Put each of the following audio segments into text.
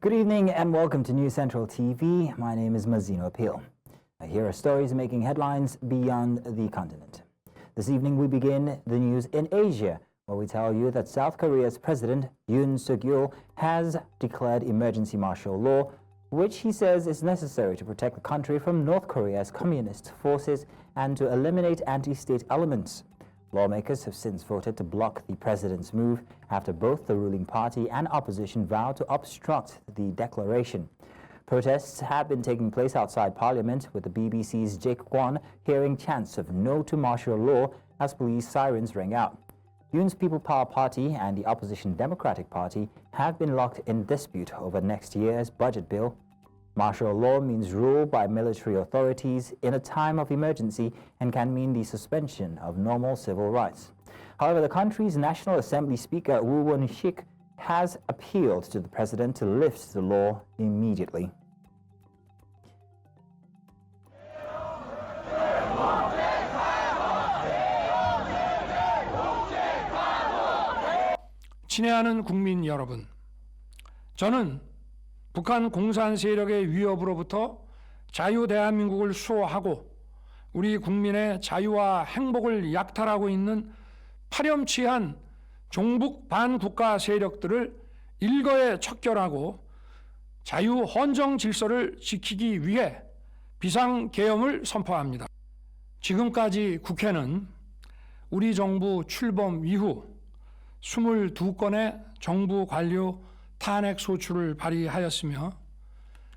Good evening and welcome to News Central TV. My name is Mazino Appeal. Here are stories making headlines beyond the continent. This evening we begin the news in Asia, where we tell you that South Korea's President Yoon Suk Yeol has declared emergency martial law, which he says is necessary to protect the country from North Korea's communist forces and to eliminate anti-state elements. Lawmakers have since voted to block the president's move after both the ruling party and opposition vowed to obstruct the declaration. Protests have been taking place outside Parliament, with the BBC's Jake Kwon hearing chants of no to martial law as police sirens rang out. Yoon's People Power Party and the opposition Democratic Party have been locked in dispute over next year's budget bill. Martial law means rule by military authorities in a time of emergency and can mean the suspension of normal civil rights. However, the country's National Assembly Speaker Woo Won-sik has appealed to the president to lift the law immediately. 친애하는 국민 여러분, 저는 북한 공산 세력의 위협으로부터 자유 대한민국을 수호하고 우리 국민의 자유와 행복을 약탈하고 있는 파렴치한 종북 반국가 세력들을 일거에 척결하고 자유 헌정 질서를 지키기 위해 비상계엄을 선포합니다. 지금까지 국회는 우리 정부 출범 이후 22건의 정부 관료 탄핵 소추를 발의하였으며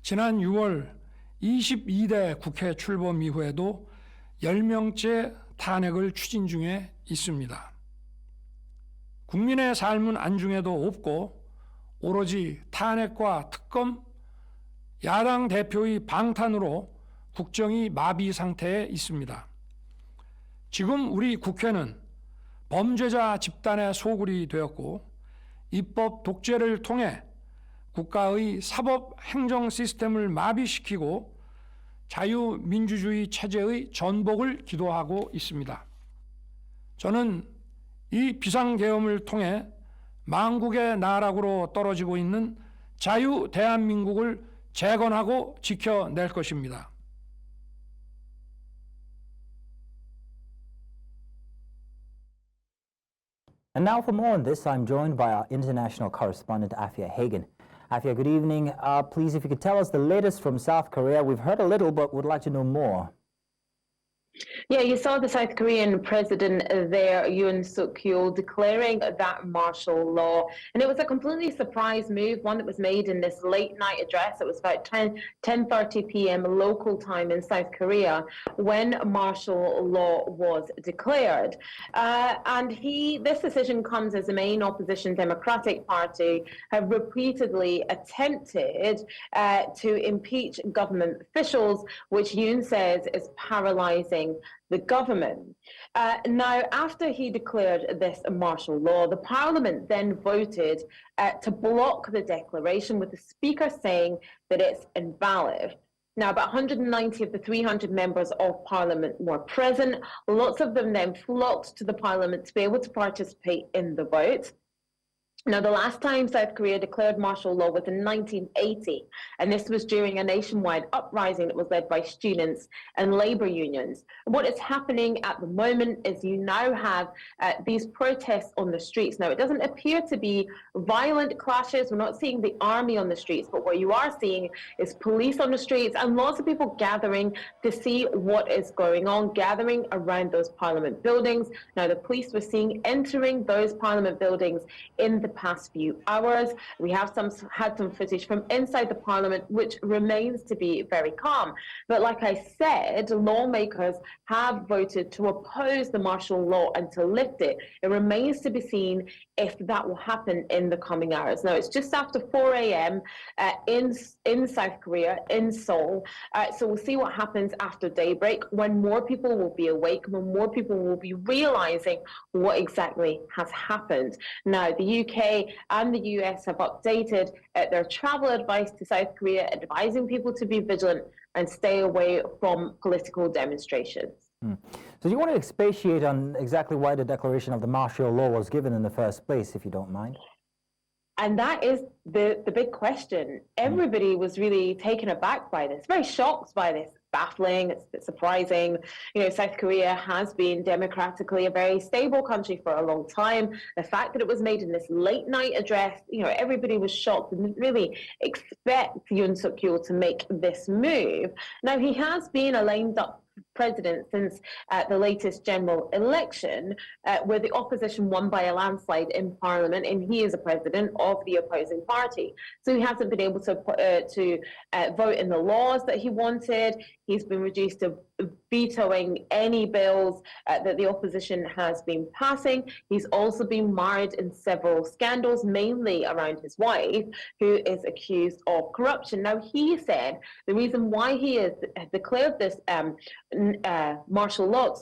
지난 6월 22대 국회 출범 이후에도 10명째 탄핵을 추진 중에 있습니다. 국민의 삶은 안중에도 없고 오로지 탄핵과 특검, 야당 대표의 방탄으로 국정이 마비 상태에 있습니다. 지금 우리 국회는 범죄자 집단의 소굴이 되었고 입법 독재를 통해 국가의 사법 행정 시스템을 마비시키고 자유민주주의 체제의 전복을 기도하고 있습니다. 저는 이 비상계엄을 통해 망국의 나락으로 떨어지고 있는 자유 대한민국을 재건하고 지켜낼 것입니다. And now for more on this, I'm joined by our international correspondent, Afia Hagen. Afia, good evening. Please, if you could tell us the latest from South Korea. We've heard a little, but would like to know more. Yeah, you saw the South Korean president there, Yoon Suk Yeol, declaring that martial law. And it was a completely surprise move, one that was made in this late night address. It was about 10:30 p.m. local time in South Korea when martial law was declared. And this decision comes as the main opposition Democratic Party have repeatedly attempted to impeach government officials, which Yoon says is paralyzing the government. Now, after he declared this martial law, the parliament then voted to block the declaration, with the speaker saying that it's invalid. Now, about 190 of the 300 members of parliament were present. Lots of them then flocked to the parliament to be able to participate in the vote. Now, the last time South Korea declared martial law was in 1980, and this was during a nationwide uprising that was led by students and labor unions. What is happening at the moment is you now have these protests on the streets. Now, it doesn't appear to be violent clashes. We're not seeing the army on the streets, but what you are seeing is police on the streets and lots of people gathering to see what is going on, gathering around those parliament buildings. Now, the police were seen entering those parliament buildings in the past few hours. We have had some footage from inside the parliament, which remains to be very calm. But like I said, lawmakers have voted to oppose the martial law and to lift it. It remains to be seen if that will happen in the coming hours. Now, it's just after 4 a.m. In South Korea, in Seoul. So we'll see what happens after daybreak, when more people will be awake, when more people will be realizing what exactly has happened. Now, the UK and the US have updated their travel advice to South Korea, advising people to be vigilant and stay away from political demonstrations. So do you want to expatiate on exactly why the declaration of the martial law was given in the first place, if you don't mind? And that is the big question. Everybody was really taken aback by this, very shocked by this, baffling, it's a bit surprising. South Korea has been democratically a very stable country for a long time. The fact that it was made in this late night address, everybody was shocked and didn't really expect Yoon Suk Yeol to make this move. Now, he has been a lame duck president since the latest general election, where the opposition won by a landslide in parliament, and he is a president of the opposing party. So he hasn't been able to vote in the laws that he wanted. He's been reduced to vetoing any bills that the opposition has been passing. He's also been marred in several scandals, mainly around his wife, who is accused of corruption. Now, he said the reason why he has declared this martial law,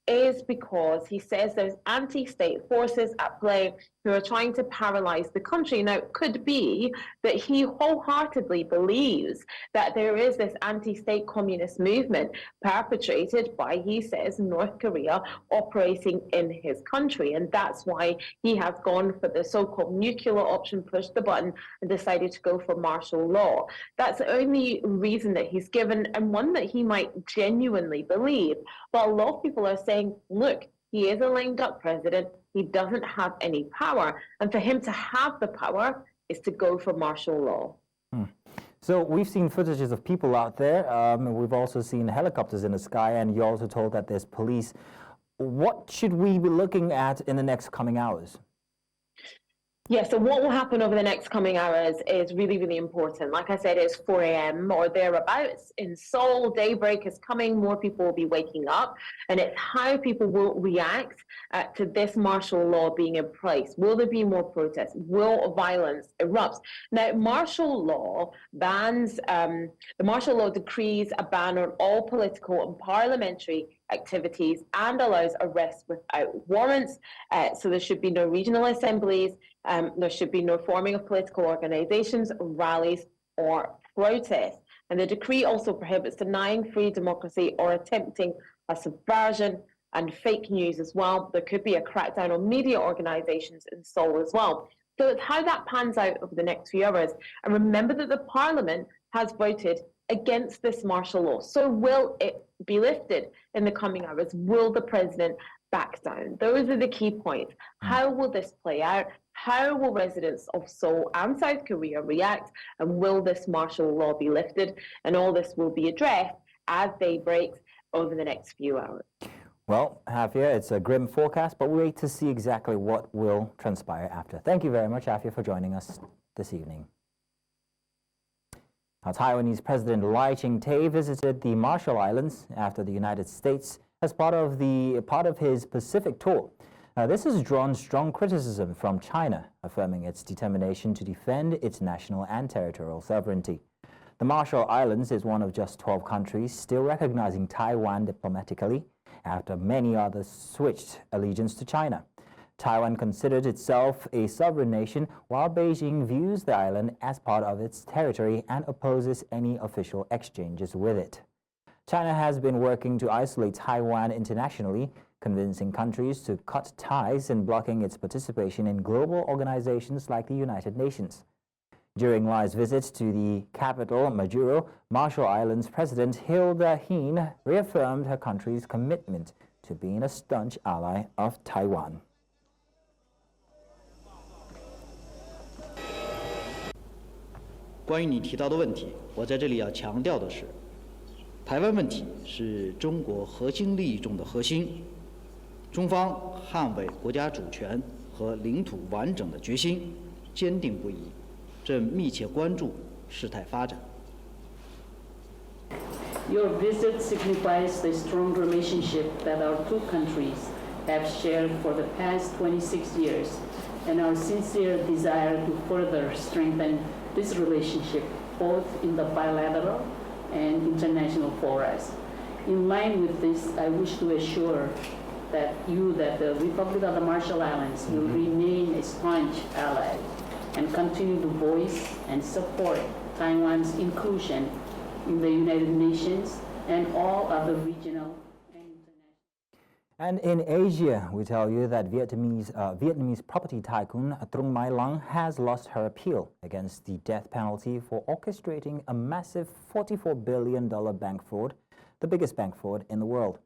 is because he says there's anti-state forces at play who are trying to paralyze the country. Now, it could be that he wholeheartedly believes that there is this anti-state communist movement perpetrated by, he says, North Korea operating in his country. And that's why he has gone for the so-called nuclear option, pushed the button, and decided to go for martial law. That's the only reason that he's given, and one that he might genuinely believe. But a lot of people are saying, look, he is a lame duck president. He doesn't have any power. And for him to have the power is to go for martial law. So we've seen footages of people out there. We've also seen helicopters in the sky, and you also told that there's police. What should we be looking at in the next coming hours? Yeah, so what will happen over the next coming hours is really, really important. Like I said, it's 4 a.m. or thereabouts in Seoul. Daybreak is coming. More people will be waking up. And it's how people will react to this martial law being in place. Will there be more protests? Will violence erupt? Now, martial law bans, the martial law decrees a ban on all political and parliamentary activities and allows arrests without warrants. So there should be no regional assemblies. There should be no forming of political organizations, rallies, or protests. And the decree also prohibits denying free democracy or attempting a subversion and fake news as well. There could be a crackdown on media organizations in Seoul as well. So it's how that pans out over the next few hours. And remember that the parliament has voted against this martial law. So will it be lifted in the coming hours? Will the president back down? Those are the key points. How will this play out? How will residents of Seoul and South Korea react? And will this martial law be lifted? And all this will be addressed as day breaks over the next few hours. Well, Hafia, it's a grim forecast, but we wait to see exactly what will transpire after. Thank you very much, Hafia, for joining us this evening. Now, Taiwanese President Ching-te visited the Marshall Islands after the United States as part of his Pacific tour. This has drawn strong criticism from China, affirming its determination to defend its national and territorial sovereignty. The Marshall Islands is one of just 12 countries still recognizing Taiwan diplomatically after many others switched allegiance to China. Taiwan considered itself a sovereign nation, while Beijing views the island as part of its territory and opposes any official exchanges with it. China has been working to isolate Taiwan internationally, convincing countries to cut ties and blocking its participation in global organizations like the United Nations. During Lai's visit to the capital, Majuro, Marshall Islands President Hilda Hien reaffirmed her country's commitment to being a staunch ally of Taiwan. 关于你提到的问题，我在这里要强调的是，台湾问题是中国核心利益中的核心，中方捍卫国家主权和领土完整的决心坚定不移，正密切关注事态发展。 Your visit signifies the strong relationship that our two countries have shared for the past 26 years and our sincere desire to further strengthen this relationship both in the bilateral and international forums. In line with this, I wish to assure that the Republic of the Marshall Islands will remain a staunch ally and continue to voice and support Taiwan's inclusion in the United Nations and all other regional and international. And in Asia, we tell you that Vietnamese property tycoon Truong My Lan has lost her appeal against the death penalty for orchestrating a massive $44 billion bank fraud, the biggest bank fraud in the world.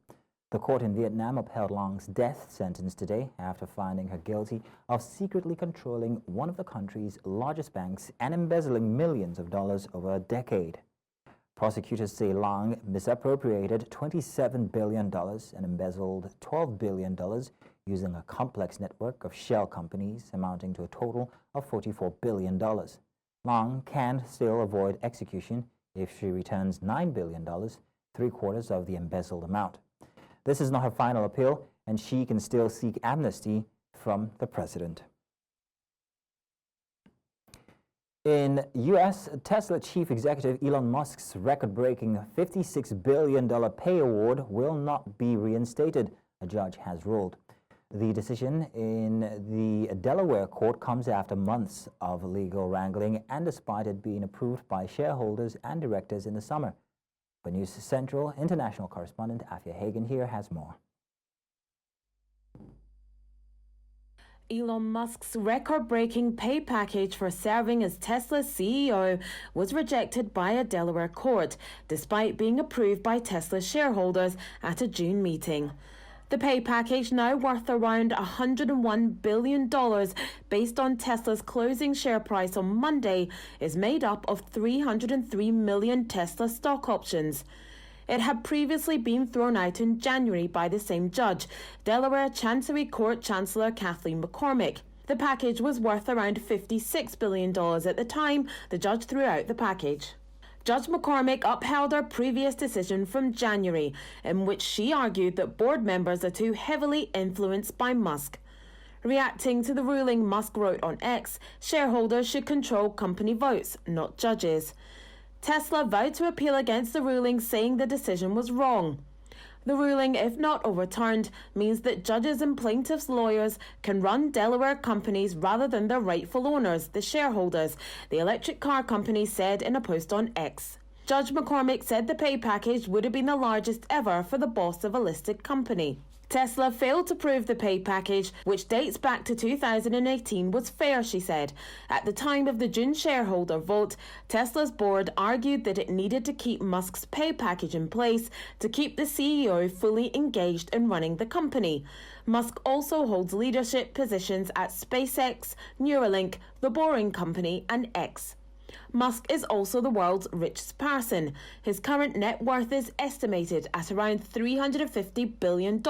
The court in Vietnam upheld Lan's death sentence today after finding her guilty of secretly controlling one of the country's largest banks and embezzling millions of dollars over a decade. Prosecutors say Lang misappropriated $27 billion and embezzled $12 billion using a complex network of shell companies amounting to a total of $44 billion. Lang can still avoid execution if she returns $9 billion, 3/4 of the embezzled amount. This is not her final appeal, and she can still seek amnesty from the president. In U.S., Tesla chief executive Elon Musk's record-breaking $56 billion pay award will not be reinstated, a judge has ruled. The decision in the Delaware court comes after months of legal wrangling and despite it being approved by shareholders and directors in the summer. For News Central, international correspondent Afia Hagen here has more. Elon Musk's record-breaking pay package for serving as Tesla's CEO was rejected by a Delaware court, despite being approved by Tesla shareholders at a June meeting. The pay package, now worth around $101 billion based on Tesla's closing share price on Monday, is made up of 303 million Tesla stock options. It had previously been thrown out in January by the same judge, Delaware Chancery Court Chancellor Kathleen McCormick. The package was worth around $56 billion at the time the judge threw out the package. Judge McCormick upheld her previous decision from January, in which she argued that board members are too heavily influenced by Musk. Reacting to the ruling, Musk wrote on X, shareholders should control company votes, not judges. Tesla vowed to appeal against the ruling, saying the decision was wrong. The ruling, if not overturned, means that judges and plaintiffs' lawyers can run Delaware companies rather than their rightful owners, the shareholders, the electric car company said in a post on X. Judge McCormick said the pay package would have been the largest ever for the boss of a listed company. Tesla failed to prove the pay package, which dates back to 2018, was fair, she said. At the time of the June shareholder vote, Tesla's board argued that it needed to keep Musk's pay package in place to keep the CEO fully engaged in running the company. Musk also holds leadership positions at SpaceX, Neuralink, The Boring Company, and X. Musk is also the world's richest person. His current net worth is estimated at around $350 billion.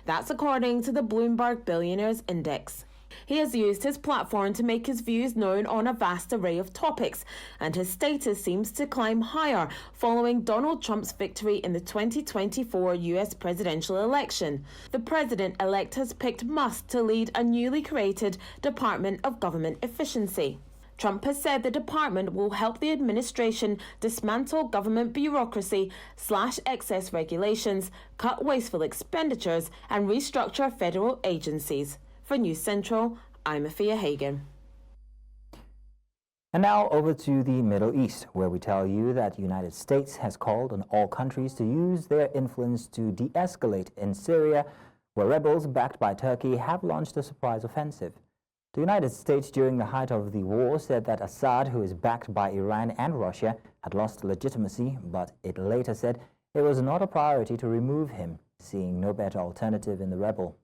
That's according to the Bloomberg Billionaires Index. He has used his platform to make his views known on a vast array of topics, and his status seems to climb higher following Donald Trump's victory in the 2024 U.S. presidential election. The president-elect has picked Musk to lead a newly created Department of Government Efficiency. Trump has said the department will help the administration dismantle government bureaucracy, slash excess regulations, cut wasteful expenditures, and restructure federal agencies. For News Central, I'm Afia Hagen. And now over to the Middle East, where we tell you that the United States has called on all countries to use their influence to de-escalate in Syria, where rebels backed by Turkey have launched a surprise offensive. The United States, during the height of the war, said that Assad, who is backed by Iran and Russia, had lost legitimacy, but it later said it was not a priority to remove him, seeing no better alternative in the rebel.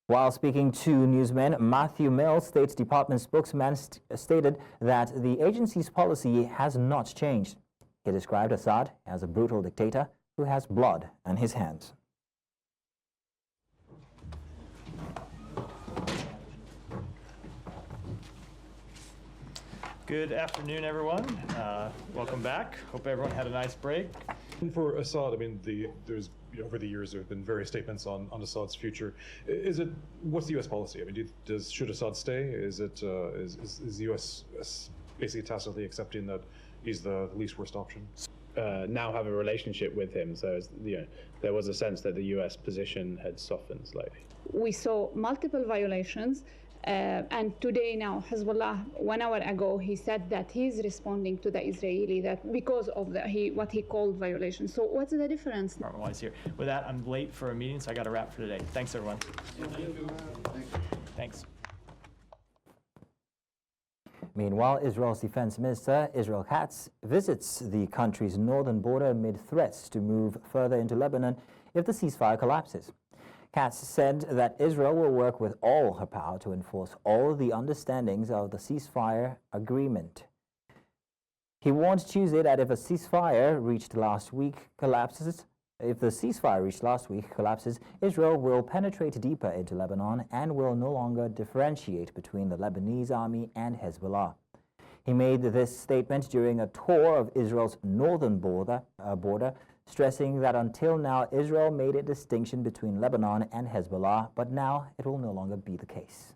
While speaking to newsmen, Matthew Mills, State Department spokesman, stated that the agency's policy has not changed. He described Assad as a brutal dictator who has blood on his hands. Good afternoon, everyone. Welcome back. Hope everyone had a nice break. And for Assad, I mean, there's over the years there have been various statements on Assad's future. What's the U.S. policy? I mean, should Assad stay? Is the U.S. basically tacitly accepting that he's the least worst option? Now have a relationship with him, so there was a sense that the U.S. position had softened slightly. We saw multiple violations And today now, Hezbollah, 1 hour ago, he said that he's responding to the Israeli that because of what he called violation. So what's the difference? Department-wise here. With that, I'm late for a meeting, so I got to wrap for today. Thanks, everyone. Thanks. Meanwhile, Israel's defense minister, Israel Katz, visits the country's northern border amid threats to move further into Lebanon if the ceasefire collapses. Katz said that Israel will work with all her power to enforce all the understandings of the ceasefire agreement. He warned Tuesday that if the ceasefire reached last week collapses, Israel will penetrate deeper into Lebanon and will no longer differentiate between the Lebanese army and Hezbollah. He made this statement during a tour of Israel's northern border, stressing that until now Israel made a distinction between Lebanon and Hezbollah, but now it will no longer be the case.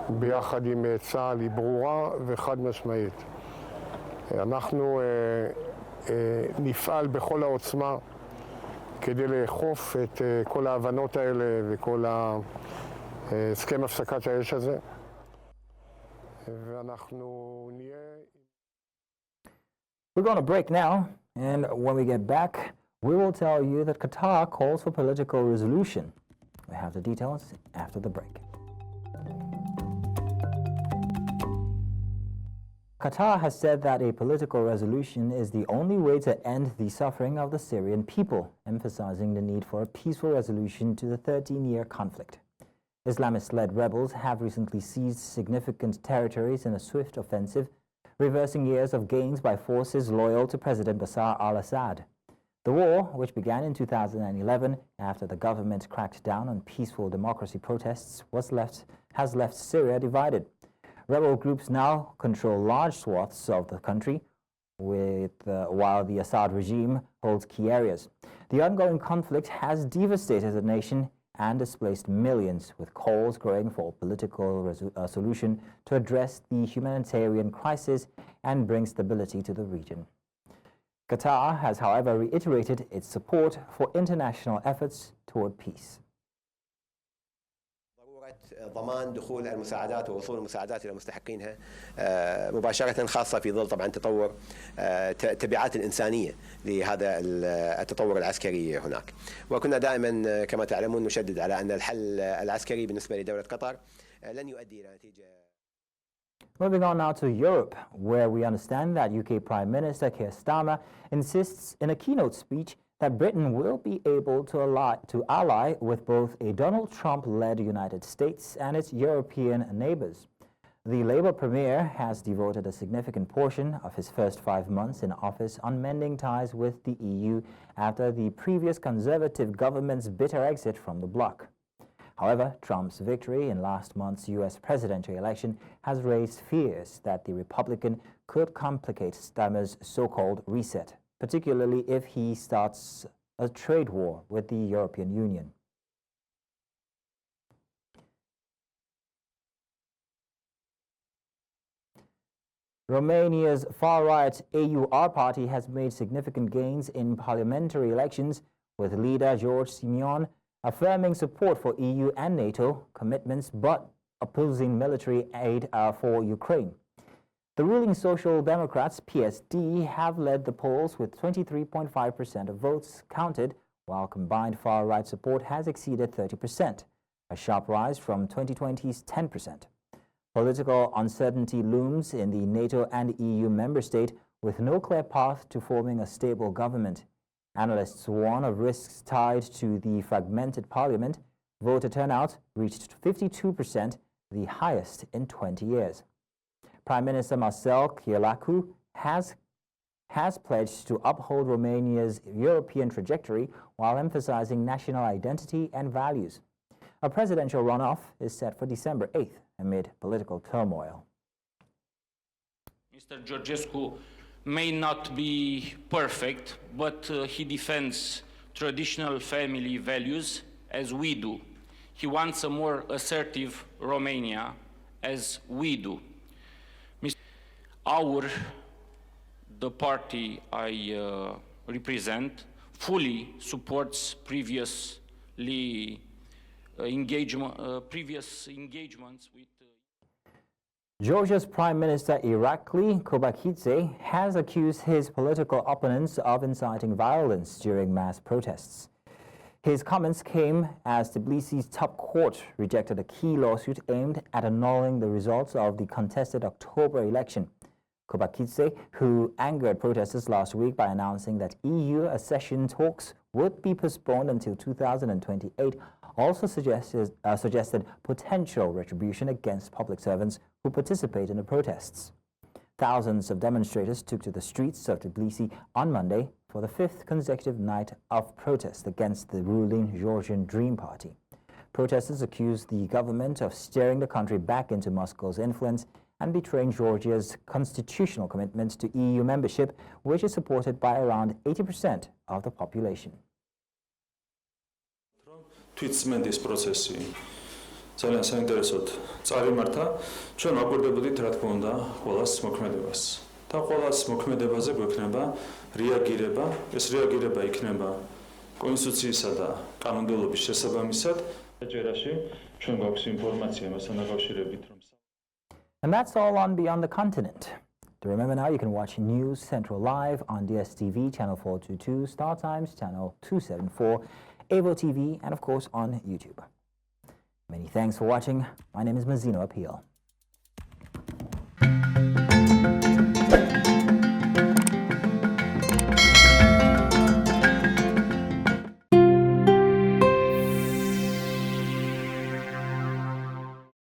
ביחד עם צה"ל היא ברורה וחד משמעית. אנחנו נפעל בכל העוצמה כדי לאכוף את כל ההבנות האלה וכל הסכם הפסקת האש הזה. ואנחנו נהיה... We're going to break now, and when we get back, we will tell you that Qatar calls for political resolution. We have the details after the break. Qatar has said that a political resolution is the only way to end the suffering of the Syrian people, emphasizing the need for a peaceful resolution to the 13-year conflict. Islamist-led rebels have recently seized significant territories in a swift offensive, reversing years of gains by forces loyal to President Bashar al-Assad. The war, which began in 2011 after the government cracked down on peaceful democracy protests, has left Syria divided. Rebel groups now control large swaths of the country, while the Assad regime holds key areas. The ongoing conflict has devastated the nation and displaced millions, with calls growing for a political solution to address the humanitarian crisis and bring stability to the region. Qatar has, however, reiterated its support for international efforts toward peace. ضمان دخول المساعدات ووصول المساعدات إلى مستحقينها مباشرة، خاصة في ظل طبعا تطور تبعات الإنسانية لهذا التطور العسكري هناك. وكنا دائما كما تعلمون نشدد على أن الحل العسكري بالنسبة لدولة قطر لن يؤدي إلى نتيجة. Moving on now to Europe, where we understand that UK Prime Minister Keir Starmer insists in a keynote speech that Britain will be able to ally with both a Donald Trump-led United States and its European neighbors. The Labour Premier has devoted a significant portion of his first 5 months in office on mending ties with the EU after the previous Conservative government's bitter exit from the bloc. However, Trump's victory in last month's U.S. presidential election has raised fears that the Republican could complicate Starmer's so-called reset, particularly if he starts a trade war with the European Union. Romania's far-right AUR party has made significant gains in parliamentary elections, with leader George Simeon affirming support for EU and NATO commitments but opposing military aid for Ukraine. The ruling Social Democrats, PSD, have led the polls with 23.5% of votes counted, while combined far-right support has exceeded 30%, a sharp rise from 2020's 10%. Political uncertainty looms in the NATO and EU member state, with no clear path to forming a stable government. Analysts warn of risks tied to the fragmented parliament. Voter turnout reached 52%, the highest in 20 years. Prime Minister Marcel Ciolacu has pledged to uphold Romania's European trajectory while emphasizing national identity and values. A presidential runoff is set for December 8th amid political turmoil. Mr. Georgescu may not be perfect, but he defends traditional family values as we do. He wants a more assertive Romania as we do. The party I represent fully supports previously previous engagements with. Georgia's Prime Minister Irakli Kobakidze has accused his political opponents of inciting violence during mass protests. His comments came as Tbilisi's top court rejected a key lawsuit aimed at annulling the results of the contested October election. Kobakidze, who angered protesters last week by announcing that EU accession talks would be postponed until 2028, also suggested potential retribution against public servants who participate in the protests. Thousands of demonstrators took to the streets of Tbilisi on Monday for the fifth consecutive night of protest against the ruling Georgian Dream Party. Protesters accused the government of steering the country back into Moscow's influence and betraying Georgia's constitutional commitment to EU membership, which is supported by around 80% of the population. თვითწმენდის პროცესი ძალიან საინტერესოდ წარიმართა. ჩვენ ვაკვირდებოდით, რა თქმა უნდა, ყველას მოქმედებას. და ყველას მოქმედებაზე გვექნება რეაგირება. ეს რეაგირება იქნება კონსტიტუციისა და კანონმდებლობის შესაბამისად. ჯერაში ჩვენ გვაქვს ინფორმაცია მასთან დაკავშირებით, რომ And that's all on Beyond the Continent. To remember now, you can watch News Central live on DSTV channel 422, Star Times channel 274, Avo TV, and of course on YouTube. Many thanks for watching. My name is Mazino Appeal.